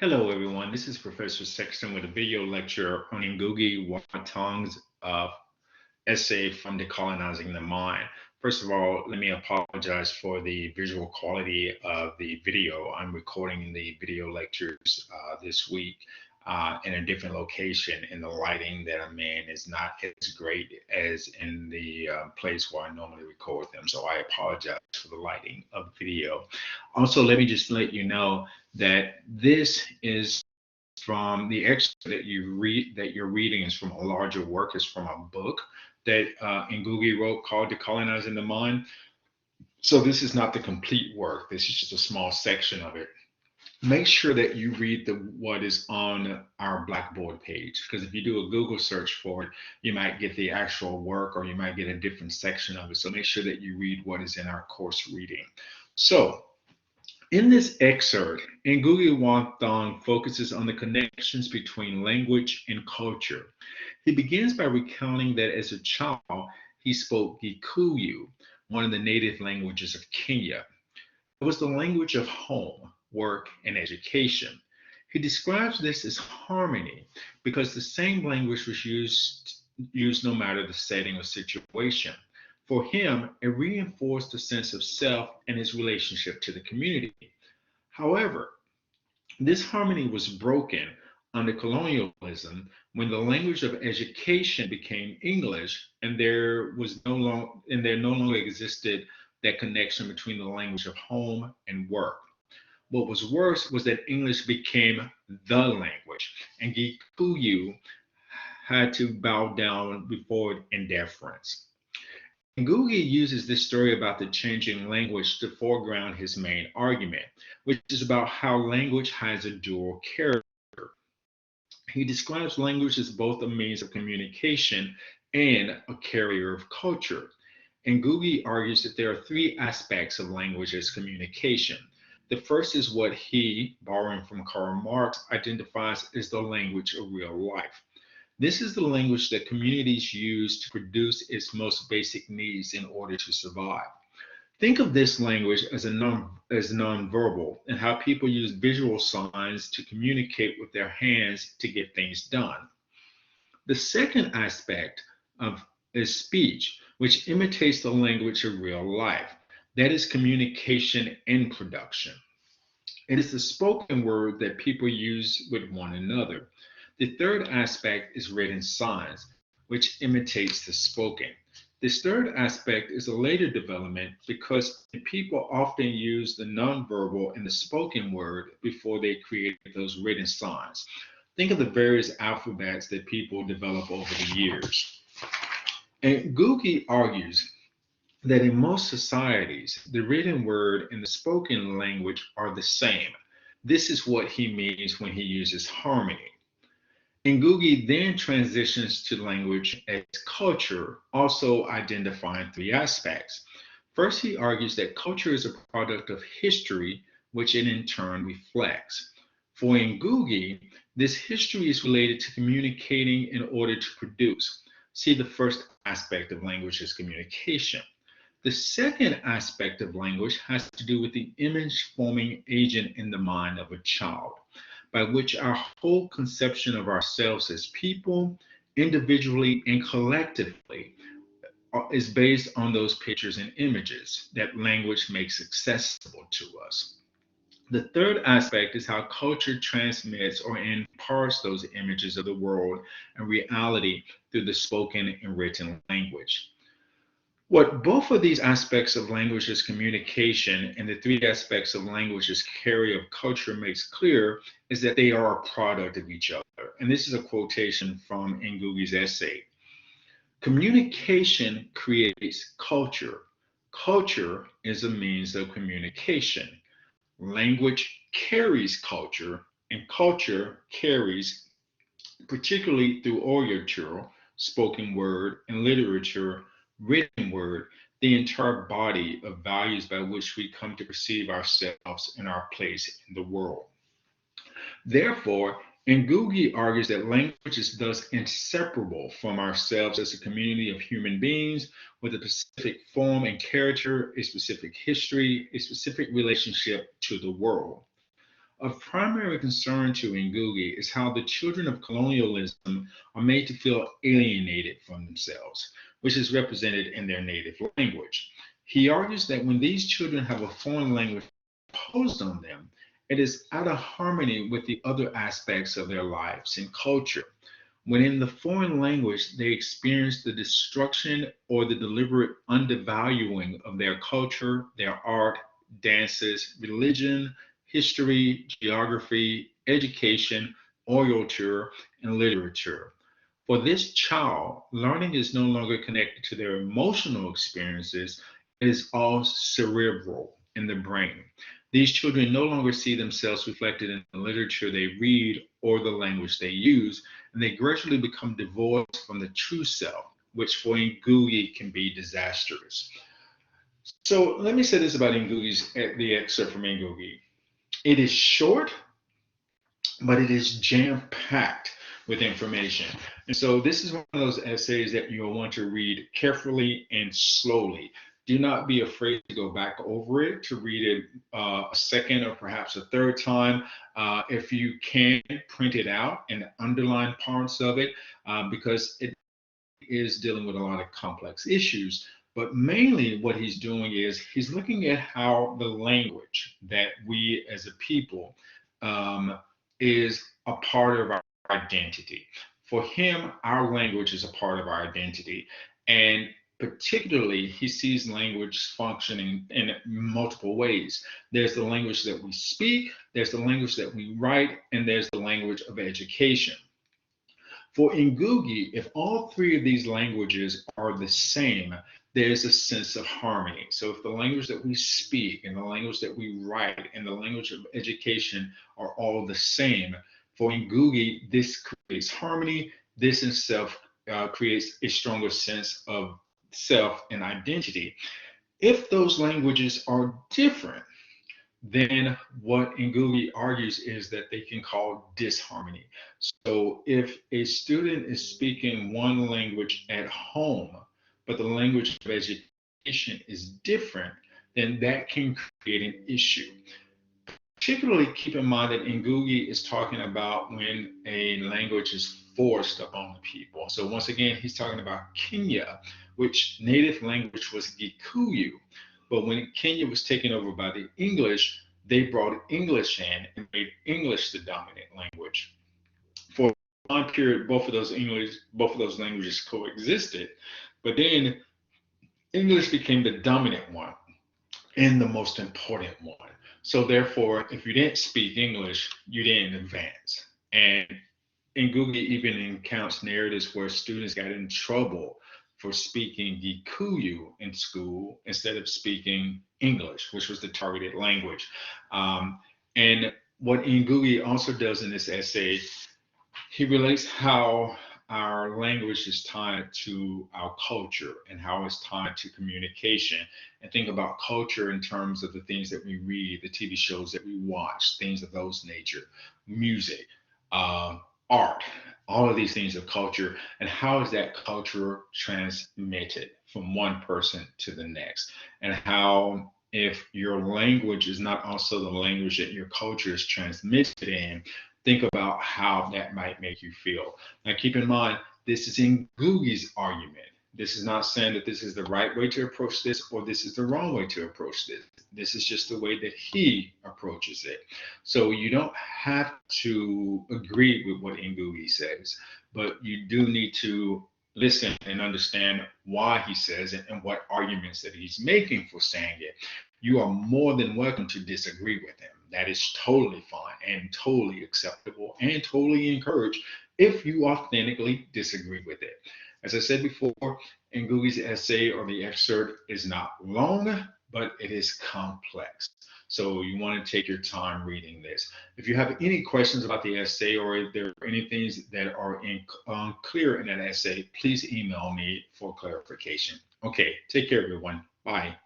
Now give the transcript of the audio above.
Hello, everyone. This is Professor Sexton with a video lecture on Ngugi Wa Thong's essay from Decolonizing the Mind. First of all, let me apologize for the visual quality of the video. I'm recording the video lectures this week in a different location, and the lighting that I'm in is not as great as in the place where I normally record them. So I apologize for the lighting of the video. Also, let me just let you know that this is from the excerpt that you're reading is from a larger work, is from a book that Ngugi wrote called Decolonizing the Mind. So this is not the complete work. This is just a small section of it. Make sure that you read what is on our Blackboard page, because if you do a Google search for it, you might get the actual work or you might get a different section of it. So make sure that you read what is in our course reading. So in this excerpt, Ngugi Wa Thong focuses on the connections between language and culture. He begins by recounting that as a child, he spoke Gikuyu, one of the native languages of Kenya. It was the language of home, work, and education. He describes this as harmony because the same language was used no matter the setting or situation. For him, it reinforced a sense of self and his relationship to the community. However, this harmony was broken under colonialism when the language of education became English and there no longer existed that connection between the language of home and work. What was worse was that English became the language, and Gikuyu had to bow down before it in deference. Ngugi uses this story about the changing language to foreground his main argument, which is about how language has a dual character. He describes language as both a means of communication and a carrier of culture. Ngugi argues that there are three aspects of language as communication. The first is what he, borrowing from Karl Marx, identifies as the language of real life. This is the language that communities use to produce its most basic needs in order to survive. Think of this language as nonverbal and how people use visual signs to communicate with their hands to get things done. The second aspect of is speech, which imitates the language of real life. That is communication and production. It is the spoken word that people use with one another. The third aspect is written signs, which imitates the spoken. This third aspect is a later development because people often use the nonverbal and the spoken word before they create those written signs. Think of the various alphabets that people develop over the years. And Gugi argues that in most societies, the written word and the spoken language are the same. This is what he means when he uses harmony. Ngugi then transitions to language as culture, also identifying three aspects. First, he argues that culture is a product of history, which it in turn reflects. For Ngugi, this history is related to communicating in order to produce. See the first aspect of language as communication. The second aspect of language has to do with the image forming agent in the mind of a child, by which our whole conception of ourselves as people, individually and collectively, is based on those pictures and images that language makes accessible to us. The third aspect is how culture transmits or imparts those images of the world and reality through the spoken and written language. What both of these aspects of language as communication and the three aspects of language as carrier of culture makes clear is that they are a product of each other. And this is a quotation from Ngugi's essay. Communication creates culture. Culture is a means of communication. Language carries culture, and culture carries, particularly through orature, spoken word, and literature, written word, the entire body of values by which we come to perceive ourselves and our place in the world. Therefore, Ngugi argues that language is thus inseparable from ourselves as a community of human beings with a specific form and character, a specific history, a specific relationship to the world. Of primary concern to Ngugi is how the children of colonialism are made to feel alienated from themselves, which is represented in their native language. He argues that when these children have a foreign language imposed on them, it is out of harmony with the other aspects of their lives and culture. When in the foreign language, they experience the destruction or the deliberate undervaluing of their culture, their art, dances, religion, history, geography, education, orature, and literature. For this child, learning is no longer connected to their emotional experiences, it is all cerebral in the brain. These children no longer see themselves reflected in the literature they read or the language they use, and they gradually become divorced from the true self, which for Ngugi can be disastrous. So let me say this about Ngugi's the excerpt from Ngugi. It is short, but it is jam-packed with information. And so this is one of those essays that you'll want to read carefully and slowly. Do not be afraid to go back over it, to read it a second or perhaps a third time. If you can, print it out and underline parts of it because it is dealing with a lot of complex issues. But mainly what he's doing is he's looking at how the language that we as a people is a part of our identity. For him, our language is a part of our identity. And particularly, he sees language functioning in multiple ways. There's the language that we speak, there's the language that we write, and there's the language of education. For Ngugi, if all three of these languages are the same, there's a sense of harmony. So if the language that we speak and the language that we write and the language of education are all the same, for Ngugi, this creates harmony. This in itself creates a stronger sense of self and identity. If those languages are different, then what Ngugi argues is that they can cause disharmony. So if a student is speaking one language at home, but the language of education is different, then that can create an issue. Particularly keep in mind that Ngugi is talking about when a language is forced upon the people. So once again, he's talking about Kenya, which native language was Gikuyu. But when Kenya was taken over by the English, they brought English in and made English the dominant language. For a long period, both of those languages coexisted, but then English became the dominant one and the most important one. So therefore, if you didn't speak English, you didn't advance. And Ngugi even recounts narratives where students got in trouble for speaking Gikuyu in school instead of speaking English, which was the targeted language. And what Ngugi also does in this essay, he relates how our language is tied to our culture and how it's tied to communication. And think about culture in terms of the things that we read, the TV shows that we watch, things of those nature, music, art, all of these things of culture, and how is that culture transmitted from one person to the next, and how if your language is not also the language that your culture is transmitted in, think about how that might make you feel. Now, keep in mind, this is Ngugi's argument. This is not saying that this is the right way to approach this or this is the wrong way to approach this. This is just the way that he approaches it. So you don't have to agree with what Ngugi says, but you do need to listen and understand why he says it and what arguments that he's making for saying it. You are more than welcome to disagree with him. That is totally fine and totally acceptable and totally encouraged if you authentically disagree with it. As I said before, Ngugi's essay or the excerpt is not long, but it is complex. So you want to take your time reading this. If you have any questions about the essay or if there are any things that are unclear in that essay, please email me for clarification. Okay, take care, everyone. Bye.